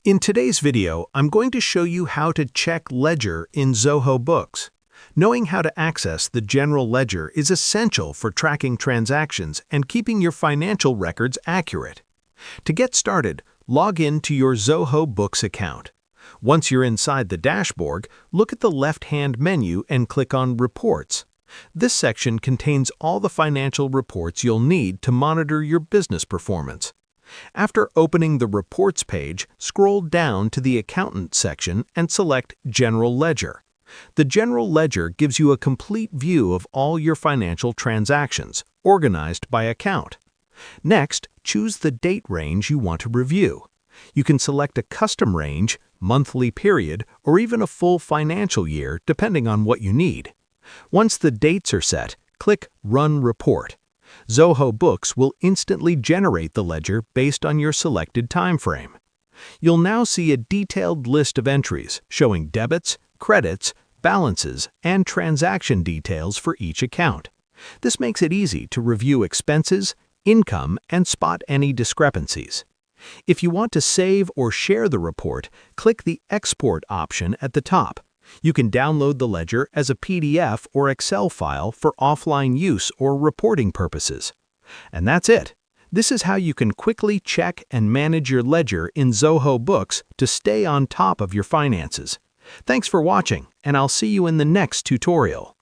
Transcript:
In today's video, I'm going to show you how to check ledger in Zoho Books. Knowing how to access the general ledger is essential for tracking transactions and keeping your financial records accurate. To get started, log in to your Zoho Books account. Once you're inside the dashboard, look at the left-hand menu and click on Reports. This section contains all the financial reports you'll need to monitor your business performance. After opening the Reports page, scroll down to the Accountant section and select General Ledger. The General Ledger gives you a complete view of all your financial transactions, organized by account. Next, choose the date range you want to review. You can select a custom range, monthly period, or even a full financial year, depending on what you need. Once the dates are set, click Run Report. Zoho Books will instantly generate the ledger based on your selected time frame. You'll now see a detailed list of entries showing debits, credits, balances, and transaction details for each account. This makes it easy to review expenses, income, and spot any discrepancies. If you want to save or share the report, click the Export option at the top. You can download the ledger as a PDF or Excel file for offline use or reporting purposes. And that's it. This is how you can quickly check and manage your ledger in Zoho Books to stay on top of your finances. Thanks for watching, and I'll see you in the next tutorial.